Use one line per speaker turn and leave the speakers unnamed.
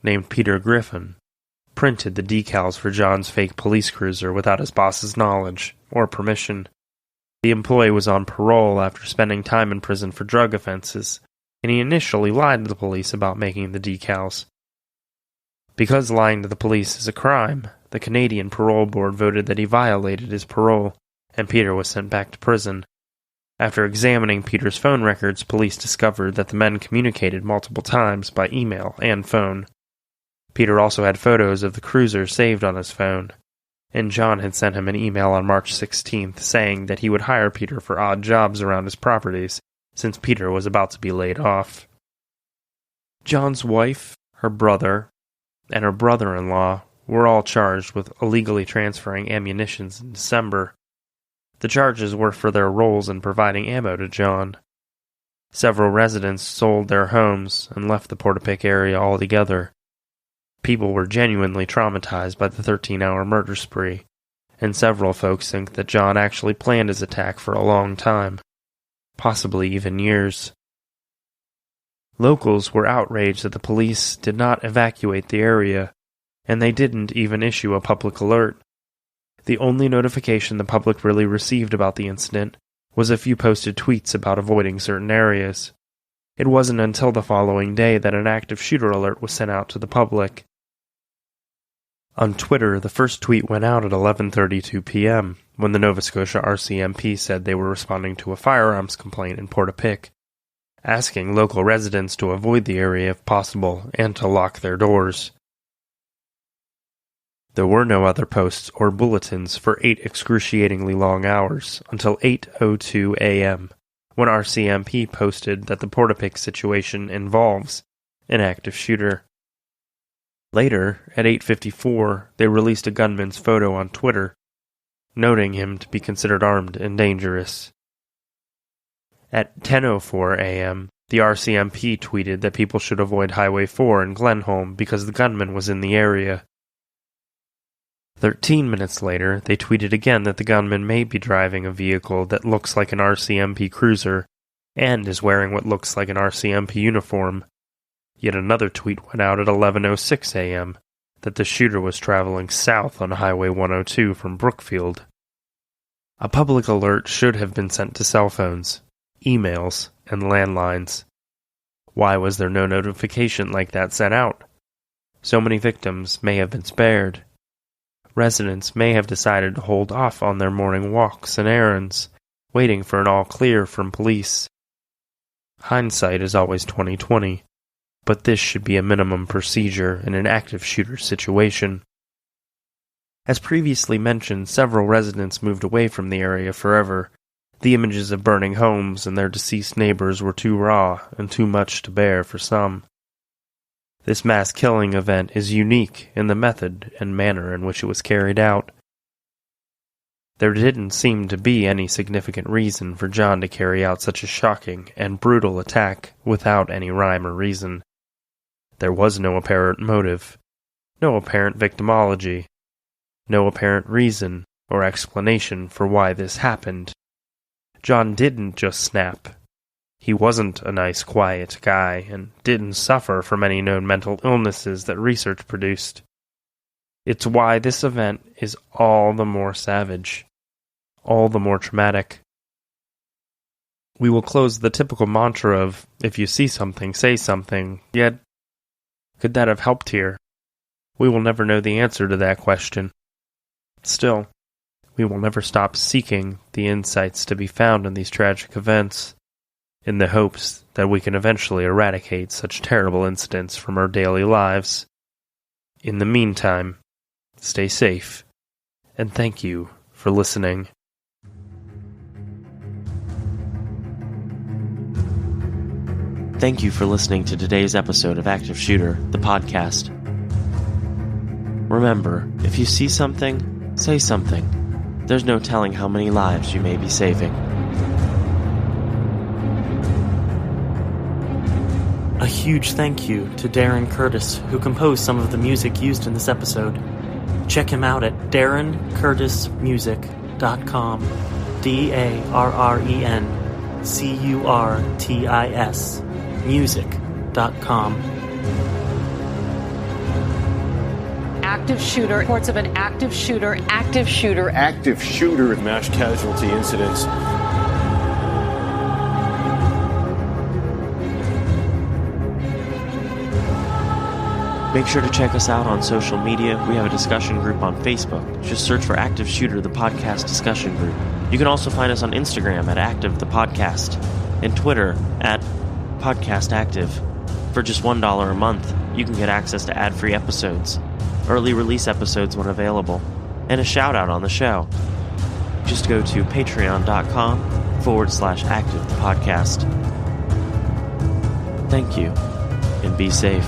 named Peter Griffin printed the decals for John's fake police cruiser without his boss's knowledge or permission. The employee was on parole after spending time in prison for drug offenses, and he initially lied to the police about making the decals. Because lying to the police is a crime, the Canadian Parole Board voted that he violated his parole, and Peter was sent back to prison. After examining Peter's phone records, police discovered that the men communicated multiple times by email and phone. Peter also had photos of the cruiser saved on his phone, and John had sent him an email on March 16th saying that he would hire Peter for odd jobs around his properties, since Peter was about to be laid off. John's wife, her brother, and her brother-in-law were all charged with illegally transferring ammunition in December. The charges were for their roles in providing ammo to John. Several residents sold their homes and left the Portapique area altogether. People were genuinely traumatized by the 13-hour murder spree, and several folks think that John actually planned his attack for a long time, possibly even years. Locals were outraged that the police did not evacuate the area, and they didn't even issue a public alert. The only notification the public really received about the incident was a few posted tweets about avoiding certain areas. It wasn't until the following day that an active shooter alert was sent out to the public. On Twitter, the first tweet went out at 11:32 p.m., when the Nova Scotia RCMP said they were responding to a firearms complaint in Portapique, asking local residents to avoid the area if possible and to lock their doors. There were no other posts or bulletins for 8 excruciatingly long hours until 8:02 a.m., when RCMP posted that the Portapique situation involves an active shooter. Later, at 8:54, they released a gunman's photo on Twitter, noting him to be considered armed and dangerous. At 10:04 a.m., the RCMP tweeted that people should avoid Highway 4 in Glenholm because the gunman was in the area. 13 minutes later, they tweeted again that the gunman may be driving a vehicle that looks like an RCMP cruiser and is wearing what looks like an RCMP uniform. Yet another tweet went out at 11:06 a.m. that the shooter was traveling south on Highway 102 from Brookfield. A public alert should have been sent to cell phones, emails, and landlines. Why was there no notification like that sent out? So many victims may have been spared. Residents may have decided to hold off on their morning walks and errands, waiting for an all-clear from police. Hindsight is always 20/20, but this should be a minimum procedure in an active shooter situation. As previously mentioned, several residents moved away from the area forever. The images of burning homes and their deceased neighbors were too raw and too much to bear for some. This mass killing event is unique in the method and manner in which it was carried out. There didn't seem to be any significant reason for John to carry out such a shocking and brutal attack without any rhyme or reason. There was no apparent motive, no apparent victimology, no apparent reason or explanation for why this happened. John didn't just snap. He wasn't a nice, quiet guy and didn't suffer from any known mental illnesses that research produced. It's why this event is all the more savage, all the more traumatic. We will close the typical mantra of, if you see something, say something, yet could that have helped here? We will never know the answer to that question. Still, we will never stop seeking the insights to be found in these tragic events, in the hopes that we can eventually eradicate such terrible incidents from our daily lives. In the meantime, stay safe, and thank you for listening. Thank you for listening to today's episode of Active Shooter, the podcast. Remember, if you see something, say something. There's no telling how many lives you may be saving. A huge thank you to Darren Curtis, who composed some of the music used in this episode. Check him out at darrencurtismusic.com. DARRENCURTIS music.com.
active shooter. Reports of an active shooter. Active shooter.
Active shooter. Mass casualty incidents.
Make sure to check us out on social media. We have a discussion group on Facebook. Just search for Active Shooter, the podcast discussion group. You can also find us on Instagram at Active the Podcast and Twitter at Podcast Active. For just $1 a month, you can get access to ad-free episodes, early release episodes when available, and a shout-out on the show. Just go to patreon.com/Active the Podcast. Thank you, and be safe.